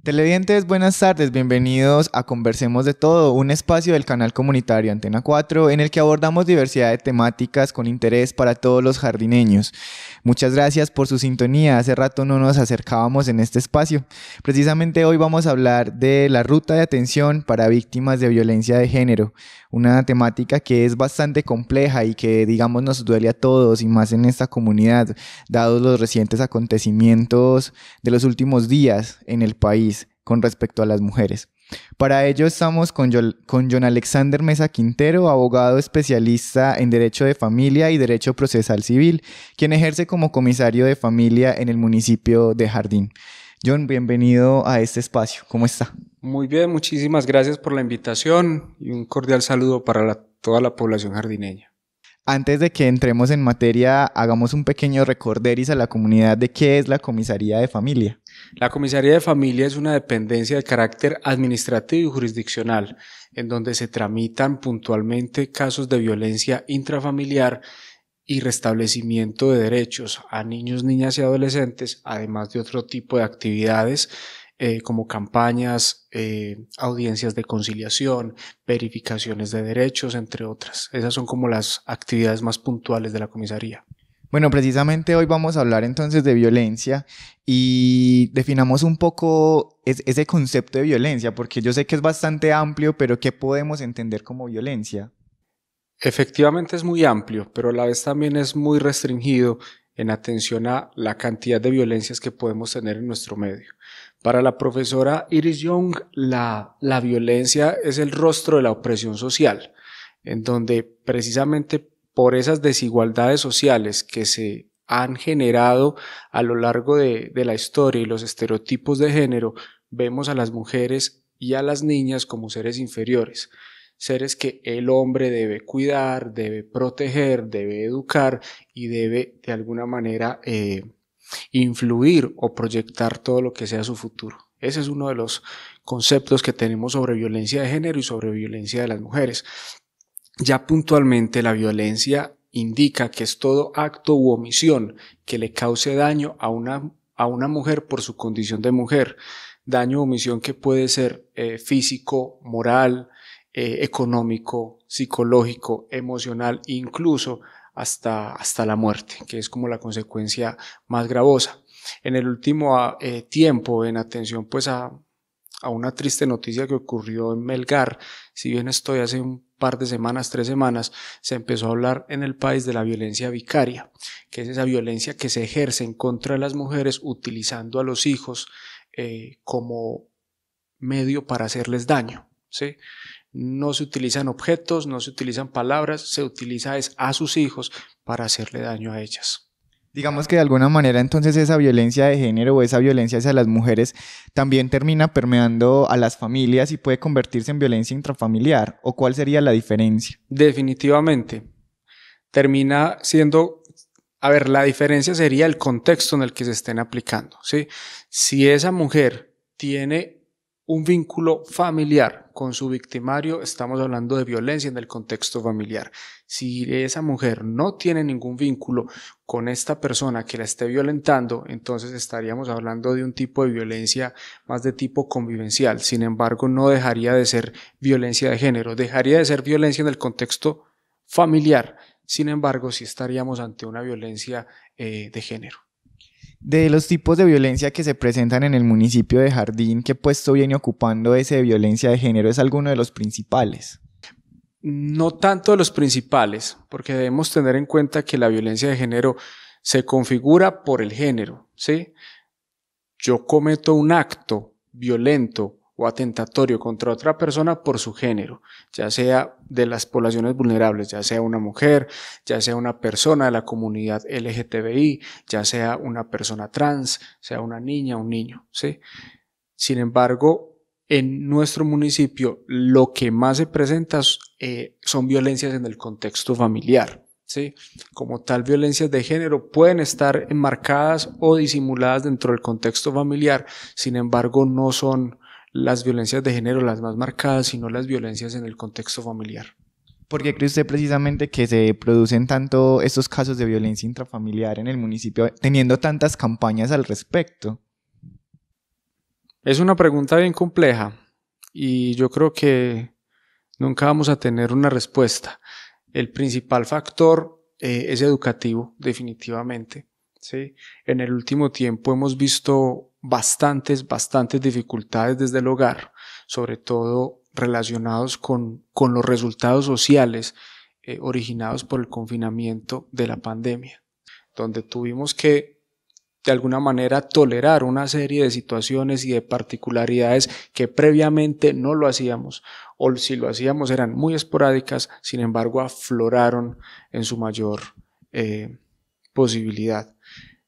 Televidentes, buenas tardes, bienvenidos a Conversemos de Todo, un espacio del canal comunitario Antena 4 en el que abordamos diversidad de temáticas con interés para todos los jardineños. Muchas gracias por su sintonía, hace rato no nos acercábamos en este espacio. Precisamente hoy vamos a hablar de la ruta de atención para víctimas de violencia de género, una temática que es bastante compleja y que digamos nos duele a todos y más en esta comunidad, dados los recientes acontecimientos de los últimos días en el país con respecto a las mujeres. Para ello estamos con John Alexander Mesa Quintero, abogado especialista en Derecho de Familia y Derecho Procesal Civil, quien ejerce como comisario de familia en el municipio de Jardín. John, bienvenido a este espacio. ¿Cómo está? Muy bien, muchísimas gracias por la invitación y un cordial saludo para toda la población jardineña. Antes de que entremos en materia, hagamos un pequeño recorderis a la comunidad de qué es la Comisaría de Familia. La Comisaría de Familia es una dependencia de carácter administrativo y jurisdiccional, en donde se tramitan puntualmente casos de violencia intrafamiliar y restablecimiento de derechos a niños, niñas y adolescentes, además de otro tipo de actividades como campañas, audiencias de conciliación, verificaciones de derechos, entre otras. Esas son como las actividades más puntuales de la comisaría. Bueno, precisamente hoy vamos a hablar entonces de violencia y definamos un poco ese concepto de violencia, porque yo sé que es bastante amplio, pero ¿qué podemos entender como violencia? Efectivamente es muy amplio, pero a la vez también es muy restringido en atención a la cantidad de violencias que podemos tener en nuestro medio. Para la profesora Iris Young, la violencia es el rostro de la opresión social, en donde precisamente por esas desigualdades sociales que se han generado a lo largo de la historia y los estereotipos de género, vemos a las mujeres y a las niñas como seres inferiores, seres que el hombre debe cuidar, debe proteger, debe educar y debe de alguna manera influir o proyectar todo lo que sea su futuro. Ese es uno de los conceptos que tenemos sobre violencia de género y sobre violencia de las mujeres. Ya puntualmente la violencia indica que es todo acto u omisión que le cause daño a una mujer por su condición de mujer. Daño o omisión que puede ser físico, moral, económico, psicológico, emocional, incluso hasta la muerte, que es como la consecuencia más gravosa. En el último tiempo, en atención pues a una triste noticia que ocurrió en Melgar, si bien estoy hace un par de semanas, 3 semanas, se empezó a hablar en el país de la violencia vicaria, que es esa violencia que se ejerce en contra de las mujeres utilizando a los hijos como medio para hacerles daño, ¿sí? No se utilizan objetos, no se utilizan palabras, se utiliza a sus hijos para hacerle daño a ellas. Digamos que de alguna manera entonces esa violencia de género o esa violencia hacia las mujeres también termina permeando a las familias y puede convertirse en violencia intrafamiliar. ¿O cuál sería la diferencia? Definitivamente. Termina siendo, la diferencia sería el contexto en el que se estén aplicando, ¿sí? Si esa mujer tiene un vínculo familiar con su victimario, estamos hablando de violencia en el contexto familiar. Si esa mujer no tiene ningún vínculo con esta persona que la esté violentando, entonces estaríamos hablando de un tipo de violencia más de tipo convivencial. Sin embargo, no dejaría de ser violencia de género, dejaría de ser violencia en el contexto familiar. Sin embargo, sí estaríamos ante una violencia de género. De los tipos de violencia que se presentan en el municipio de Jardín, ¿qué puesto viene ocupando ese de violencia de género? ¿Es alguno de los principales? No tanto de los principales, porque debemos tener en cuenta que la violencia de género se configura por el género, ¿sí? Yo cometo un acto violento o atentatorio contra otra persona por su género, ya sea de las poblaciones vulnerables, ya sea una mujer, ya sea una persona de la comunidad LGTBI, ya sea una persona trans, sea una niña, un niño, ¿sí? Sin embargo, en nuestro municipio lo que más se presenta son violencias en el contexto familiar, ¿sí? Como tal, violencias de género pueden estar enmarcadas o disimuladas dentro del contexto familiar, sin embargo, no son las violencias de género las más marcadas, sino las violencias en el contexto familiar. ¿Por qué cree usted precisamente que se producen tanto estos casos de violencia intrafamiliar en el municipio, teniendo tantas campañas al respecto? Es una pregunta bien compleja y yo creo que nunca vamos a tener una respuesta. El principal factor es educativo, definitivamente, ¿sí? En el último tiempo hemos visto bastantes dificultades desde el hogar, sobre todo relacionados con los resultados sociales originados por el confinamiento de la pandemia, donde tuvimos que de alguna manera tolerar una serie de situaciones y de particularidades que previamente no lo hacíamos, o si lo hacíamos eran muy esporádicas, sin embargo afloraron en su mayor posibilidad.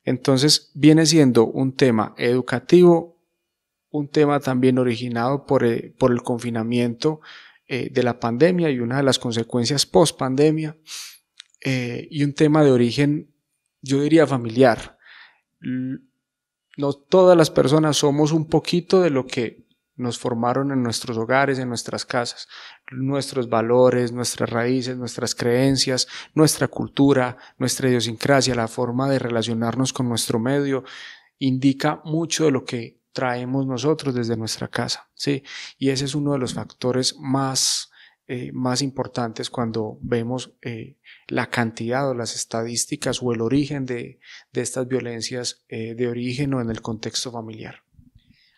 Entonces viene siendo un tema educativo, un tema también originado por el confinamiento de la pandemia y una de las consecuencias post pandemia, y un tema de origen, yo diría, familiar. No todas las personas somos un poquito de lo que nos formaron en nuestros hogares, en nuestras casas. Nuestros valores, nuestras raíces, nuestras creencias, nuestra cultura, nuestra idiosincrasia, la forma de relacionarnos con nuestro medio, indica mucho de lo que traemos nosotros desde nuestra casa, ¿sí? Y ese es uno de los factores más importantes cuando vemos la cantidad o las estadísticas o el origen de estas violencias de origen o en el contexto familiar.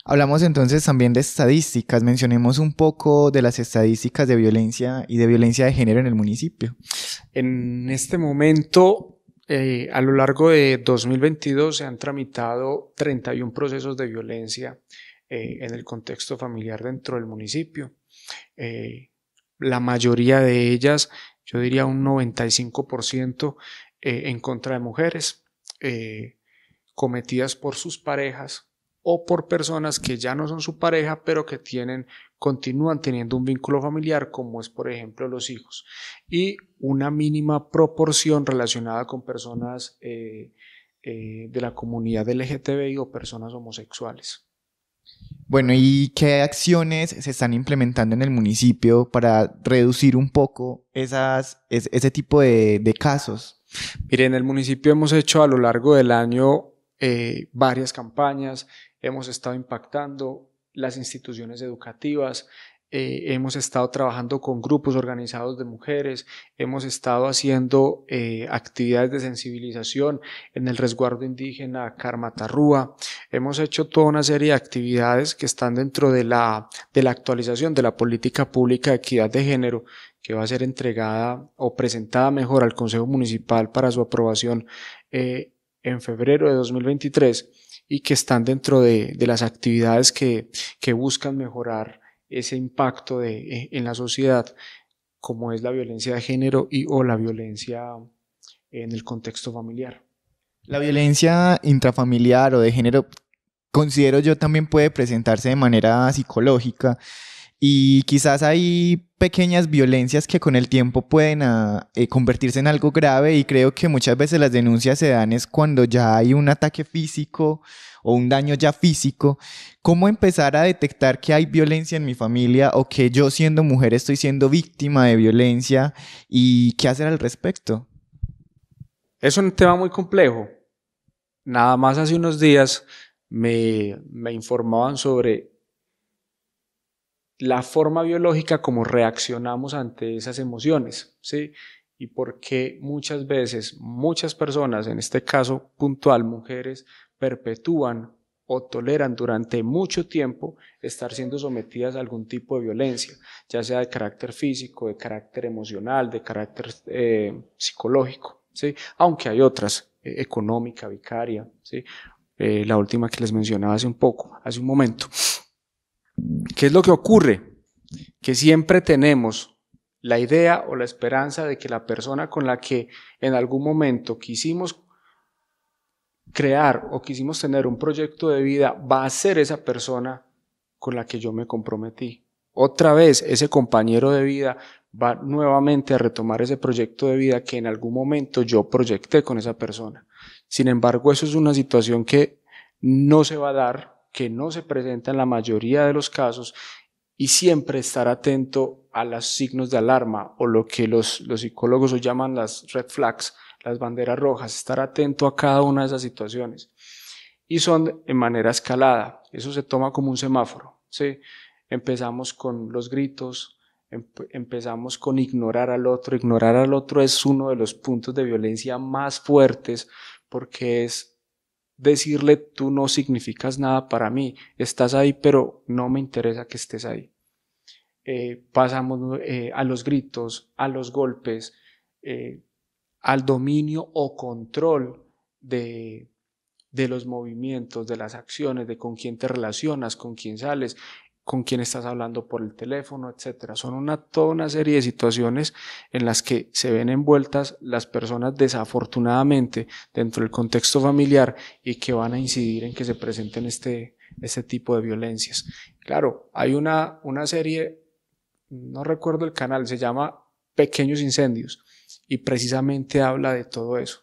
Hablamos entonces también de estadísticas. Mencionemos un poco de las estadísticas de violencia y de violencia de género en el municipio. En este momento, a lo largo de 2022 se han tramitado 31 procesos de violencia en el contexto familiar dentro del municipio. La mayoría de ellas, yo diría un 95%, en contra de mujeres, cometidas por sus parejas o por personas que ya no son su pareja, pero que continúan teniendo un vínculo familiar, como es por ejemplo los hijos, y una mínima proporción relacionada con personas de la comunidad LGTBI o personas homosexuales. Bueno, ¿y qué acciones se están implementando en el municipio para reducir un poco ese tipo de casos? Mire, en el municipio hemos hecho a lo largo del año varias campañas, hemos estado impactando las instituciones educativas, hemos estado trabajando con grupos organizados de mujeres, hemos estado haciendo actividades de sensibilización en el resguardo indígena Carmatarrúa, hemos hecho toda una serie de actividades que están dentro de la actualización de la política pública de equidad de género, que va a ser entregada o presentada mejor al Consejo Municipal para su aprobación en febrero de 2023, y que están dentro de las actividades que buscan mejorar ese impacto en la sociedad, como es la violencia de género o la violencia en el contexto familiar. La violencia intrafamiliar o de género, considero yo, también puede presentarse de manera psicológica, y quizás hay pequeñas violencias que con el tiempo pueden convertirse en algo grave, y creo que muchas veces las denuncias se dan es cuando ya hay un ataque físico o un daño ya físico. ¿Cómo empezar a detectar que hay violencia en mi familia o que yo, siendo mujer, estoy siendo víctima de violencia, y qué hacer al respecto? Es un tema muy complejo. Nada más hace unos días me informaban sobre la forma biológica como reaccionamos ante esas emociones, ¿sí? Y por qué muchas veces muchas personas, en este caso puntual mujeres, perpetúan o toleran durante mucho tiempo estar siendo sometidas a algún tipo de violencia, ya sea de carácter físico, de carácter emocional, de carácter psicológico, ¿sí? Aunque hay otras, económica, vicaria, ¿sí? La última que les mencionaba hace un momento. ¿Qué es lo que ocurre? Que siempre tenemos la idea o la esperanza de que la persona con la que en algún momento quisimos crear o quisimos tener un proyecto de vida va a ser esa persona con la que yo me comprometí. Otra vez ese compañero de vida va nuevamente a retomar ese proyecto de vida que en algún momento yo proyecté con esa persona. Sin embargo, eso es una situación que no se va a dar, que no se presenta en la mayoría de los casos, y siempre estar atento a los signos de alarma o lo que los psicólogos hoy llaman las red flags, las banderas rojas, estar atento a cada una de esas situaciones. Y son en manera escalada. eso se toma como un semáforo, ¿sí? Empezamos con los gritos, empezamos con ignorar al otro. Ignorar al otro es uno de los puntos de violencia más fuertes porque es decirle tú no significas nada para mí, estás ahí pero no me interesa que estés ahí. Pasamos a los gritos, a los golpes, al dominio o control de los movimientos, de las acciones, de con quién te relacionas, con quién sales, con quién estás hablando por el teléfono, etcétera. Son toda una serie de situaciones en las que se ven envueltas las personas desafortunadamente dentro del contexto familiar y que van a incidir en que se presenten este tipo de violencias. Claro, hay una serie, no recuerdo el canal, se llama Pequeños Incendios y precisamente habla de todo eso.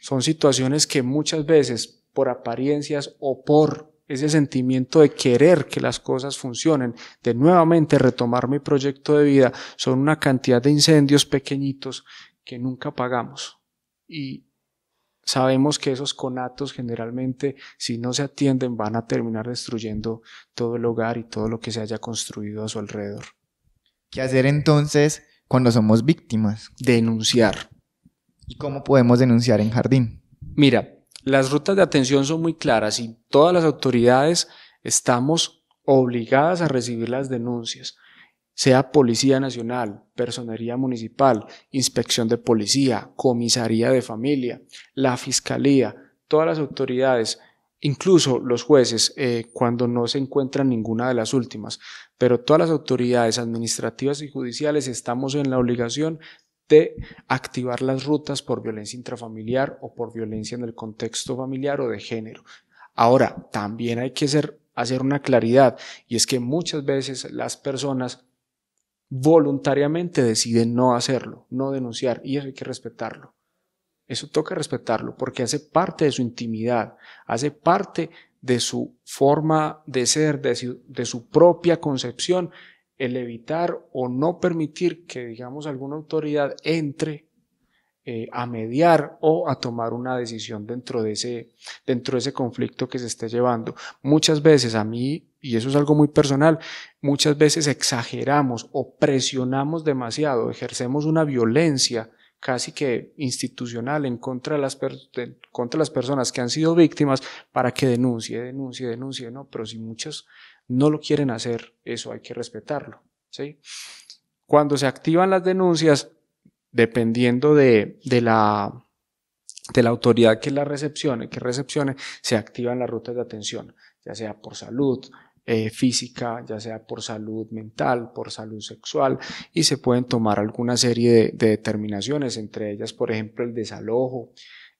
Son situaciones que muchas veces por apariencias o por ese sentimiento de querer que las cosas funcionen, de nuevamente retomar mi proyecto de vida, son una cantidad de incendios pequeñitos que nunca apagamos. Y sabemos que esos conatos generalmente, si no se atienden, van a terminar destruyendo todo el hogar y todo lo que se haya construido a su alrededor. ¿Qué hacer entonces cuando somos víctimas? Denunciar. ¿Y cómo podemos denunciar en Jardín? Mira, las rutas de atención son muy claras y todas las autoridades estamos obligadas a recibir las denuncias, sea Policía Nacional, Personería Municipal, Inspección de Policía, Comisaría de Familia, la Fiscalía, todas las autoridades, incluso los jueces cuando no se encuentran ninguna de las últimas, pero todas las autoridades administrativas y judiciales estamos en la obligación de activar las rutas por violencia intrafamiliar o por violencia en el contexto familiar o de género. Ahora, también hay que hacer una claridad y es que muchas veces las personas voluntariamente deciden no hacerlo, no denunciar y eso hay que respetarlo. Eso toca respetarlo porque hace parte de su intimidad, hace parte de su forma de ser, de su propia concepción, el evitar o no permitir que, digamos, alguna autoridad entre a mediar o a tomar una decisión dentro de ese conflicto que se esté llevando. Muchas veces a mí, y eso es algo muy personal, muchas veces exageramos o presionamos demasiado, ejercemos una violencia casi que institucional en contra de contra las personas que han sido víctimas para que denuncie, ¿no? Pero si muchos no lo quieren hacer, eso hay que respetarlo, ¿sí? Cuando se activan las denuncias, dependiendo de la autoridad que recepcione, se activan las rutas de atención, ya sea por salud física, ya sea por salud mental, por salud sexual, y se pueden tomar alguna serie de determinaciones, entre ellas, por ejemplo, el desalojo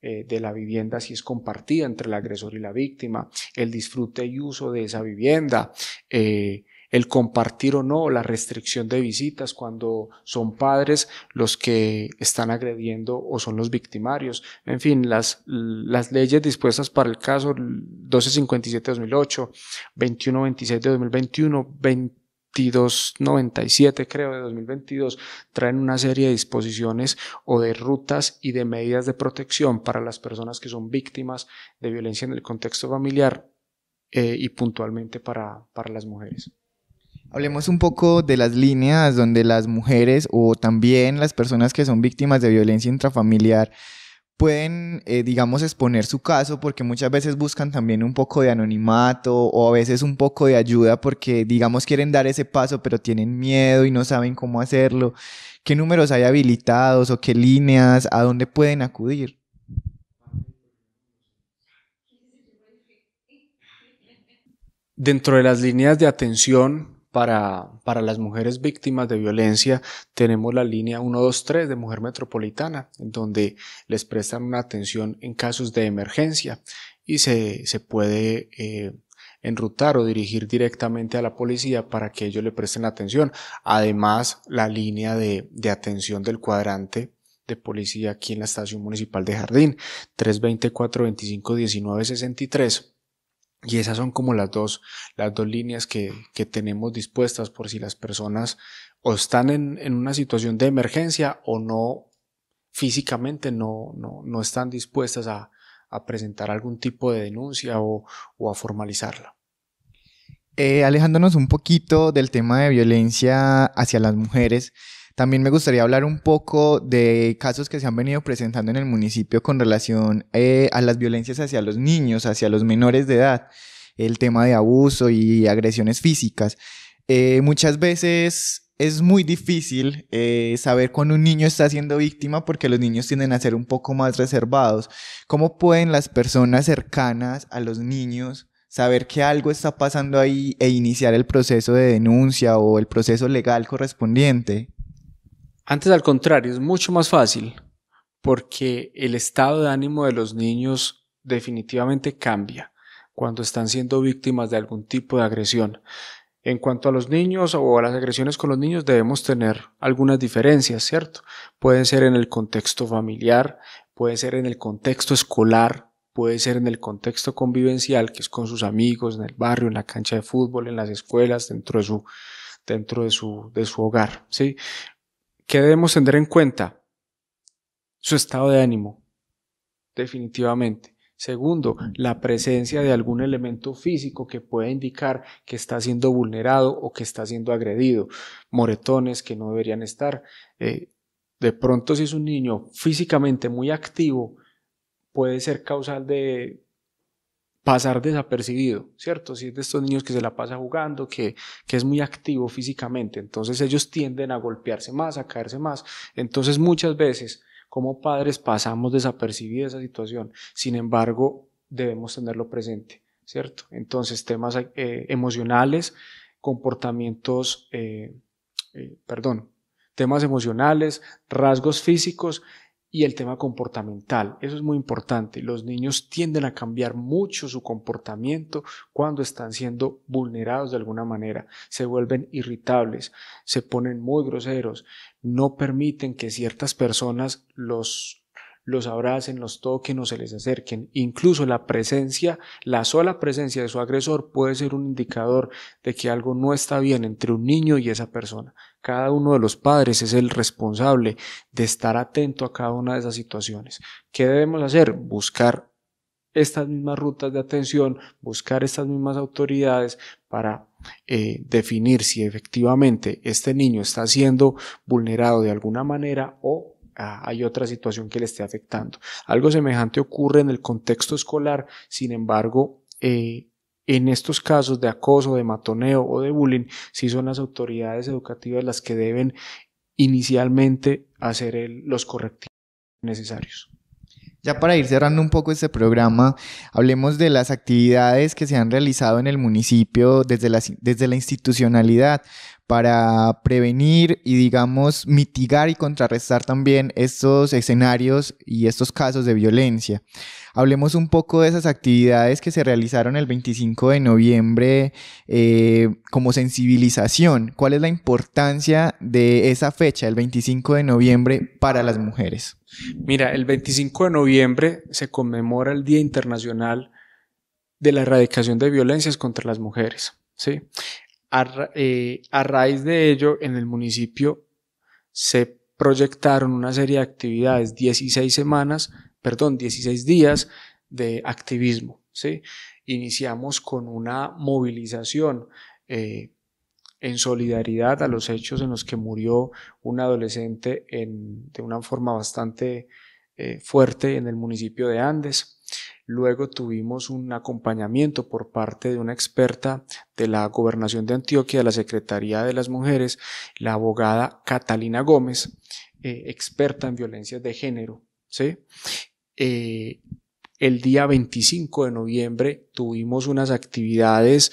de la vivienda si es compartida entre el agresor y la víctima, el disfrute y uso de esa vivienda, el compartir o no, la restricción de visitas cuando son padres los que están agrediendo o son los victimarios. En fin, las leyes dispuestas para el caso 1257 de 2008, 2126 de 2021, 2297 creo de 2022 traen una serie de disposiciones o de rutas y de medidas de protección para las personas que son víctimas de violencia en el contexto familiar y puntualmente para las mujeres. Hablemos un poco de las líneas donde las mujeres o también las personas que son víctimas de violencia intrafamiliar pueden, digamos, exponer su caso, porque muchas veces buscan también un poco de anonimato o a veces un poco de ayuda porque, digamos, quieren dar ese paso pero tienen miedo y no saben cómo hacerlo. ¿Qué números hay habilitados o qué líneas, a dónde pueden acudir? Dentro de las líneas de atención para las mujeres víctimas de violencia tenemos la línea 123 de Mujer Metropolitana, en donde les prestan una atención en casos de emergencia y se puede enrutar o dirigir directamente a la policía para que ellos le presten atención. Además, la línea de atención del cuadrante de policía aquí en la Estación Municipal de Jardín, 320-425-1963. Y esas son como las dos líneas que tenemos dispuestas por si las personas o están en una situación de emergencia o no físicamente no están dispuestas a presentar algún tipo de denuncia o a formalizarla. Alejándonos un poquito del tema de violencia hacia las mujeres, también me gustaría hablar un poco de casos que se han venido presentando en el municipio con relación a las violencias hacia los niños, hacia los menores de edad, el tema de abuso y agresiones físicas. Muchas veces es muy difícil saber cuando un niño está siendo víctima porque los niños tienden a ser un poco más reservados. ¿Cómo pueden las personas cercanas a los niños saber que algo está pasando ahí e iniciar el proceso de denuncia o el proceso legal correspondiente? Antes, al contrario, es mucho más fácil porque el estado de ánimo de los niños definitivamente cambia cuando están siendo víctimas de algún tipo de agresión. En cuanto a los niños o a las agresiones con los niños, debemos tener algunas diferencias, ¿cierto? Pueden ser en el contexto familiar, puede ser en el contexto escolar, puede ser en el contexto convivencial, que es con sus amigos, en el barrio, en la cancha de fútbol, en las escuelas, dentro de su hogar, ¿sí? ¿Qué debemos tener en cuenta? Su estado de ánimo, definitivamente. Segundo, la presencia de algún elemento físico que pueda indicar que está siendo vulnerado o que está siendo agredido. Moretones que no deberían estar. De pronto, si es un niño físicamente muy activo, puede ser causal de pasar desapercibido, ¿cierto? Si es de estos niños que se la pasa jugando, que es muy activo físicamente, entonces ellos tienden a golpearse más, a caerse más. Entonces muchas veces como padres pasamos desapercibida esa situación, sin embargo debemos tenerlo presente, ¿cierto? Entonces temas emocionales, comportamientos, temas emocionales, rasgos físicos y el tema comportamental. Eso es muy importante. Los niños tienden a cambiar mucho su comportamiento cuando están siendo vulnerados de alguna manera. Se vuelven irritables, se ponen muy groseros, no permiten que ciertas personas los abracen, los toquen o se les acerquen. Incluso la sola presencia de su agresor puede ser un indicador de que algo no está bien entre un niño y esa persona. Cada uno de los padres es el responsable de estar atento a cada una de esas situaciones. ¿Qué debemos hacer? Buscar estas mismas rutas de atención, buscar estas mismas autoridades para definir si efectivamente este niño está siendo vulnerado de alguna manera o hay otra situación que le esté afectando. Algo semejante ocurre en el contexto escolar, sin embargo, en estos casos de acoso, de matoneo o de bullying, sí son las autoridades educativas las que deben inicialmente hacer los correctivos necesarios. Ya para ir cerrando un poco este programa, hablemos de las actividades que se han realizado en el municipio desde la institucionalidad para prevenir y, digamos, mitigar y contrarrestar también estos escenarios y estos casos de violencia. Hablemos un poco de esas actividades que se realizaron el 25 de noviembre como sensibilización. ¿Cuál es la importancia de esa fecha, el 25 de noviembre, para las mujeres? Mira, el 25 de noviembre se conmemora el Día Internacional de la Erradicación de Violencias contra las Mujeres, ¿sí? A raíz de ello, en el municipio se proyectaron una serie de actividades, 16 días de activismo, ¿sí? Iniciamos con una movilización en solidaridad a los hechos en los que murió un adolescente de una forma bastante fuerte en el municipio de Andes. Luego tuvimos un acompañamiento por parte de una experta de la Gobernación de Antioquia, de la Secretaría de las Mujeres, la abogada Catalina Gómez, experta en violencias de género, ¿sí? El día 25 de noviembre tuvimos unas actividades,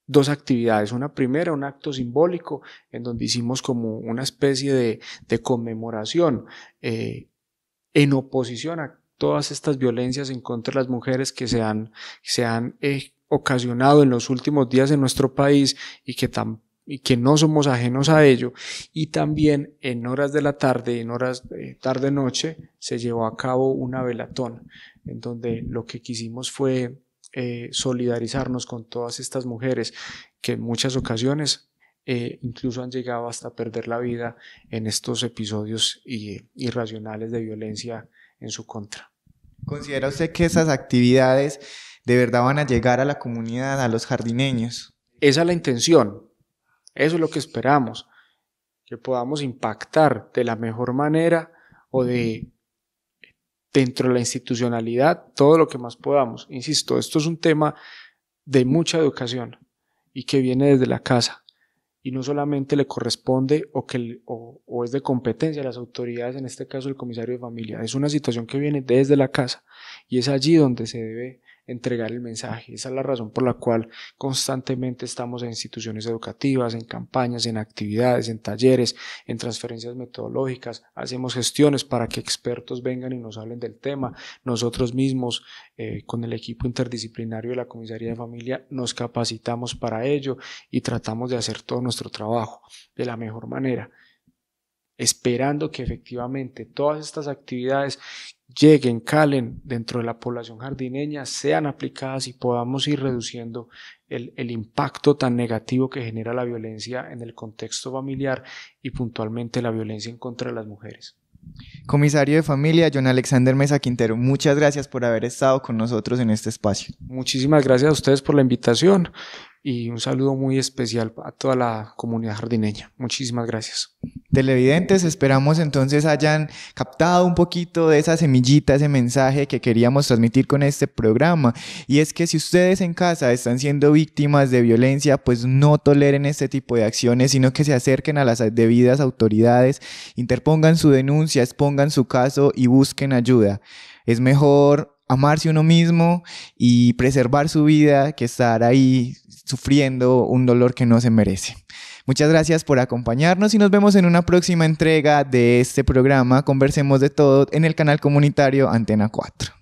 dos actividades. Una primera, un acto simbólico en donde hicimos como una especie de conmemoración en oposición a todas estas violencias en contra de las mujeres que se han ocasionado en los últimos días en nuestro país y que no somos ajenos a ello. Y también en horas de la tarde, en horas de tarde-noche, se llevó a cabo una velatón en donde lo que quisimos fue solidarizarnos con todas estas mujeres que en muchas ocasiones incluso han llegado hasta perder la vida en estos episodios irracionales de violencia en su contra. ¿Considera usted que esas actividades de verdad van a llegar a la comunidad, a los jardineños. Esa es la intención, eso es lo que esperamos, que podamos impactar de la mejor manera o dentro de la institucionalidad todo lo que más podamos. Insisto, esto es un tema de mucha educación y que viene desde la casa y no solamente le corresponde o es de competencia de las autoridades, en este caso el comisario de familia, es una situación que viene desde la casa y es allí donde se debe entregar el mensaje. Esa es la razón por la cual constantemente estamos en instituciones educativas, en campañas, en actividades, en talleres, en transferencias metodológicas, hacemos gestiones para que expertos vengan y nos hablen del tema. Nosotros mismos con el equipo interdisciplinario de la Comisaría de Familia nos capacitamos para ello y tratamos de hacer todo nuestro trabajo de la mejor manera, esperando que efectivamente todas estas actividades lleguen, calen dentro de la población jardineña, sean aplicadas y podamos ir reduciendo el impacto tan negativo que genera la violencia en el contexto familiar y puntualmente la violencia en contra de las mujeres. Comisario de Familia, John Alexander Mesa Quintero, muchas gracias por haber estado con nosotros en este espacio. Muchísimas gracias a ustedes por la invitación y un saludo muy especial a toda la comunidad jardineña. Muchísimas gracias. Televidentes, esperamos entonces hayan captado un poquito de esa semillita, ese mensaje que queríamos transmitir con este programa, y es que si ustedes en casa están siendo víctimas de violencia, pues no toleren este tipo de acciones, sino que se acerquen a las debidas autoridades, interpongan su denuncia, expongan su caso y busquen ayuda. Es mejor amarse uno mismo y preservar su vida que estar ahí sufriendo un dolor que no se merece. Muchas gracias por acompañarnos y nos vemos en una próxima entrega de este programa Conversemos de Todo en el canal comunitario Antena 4.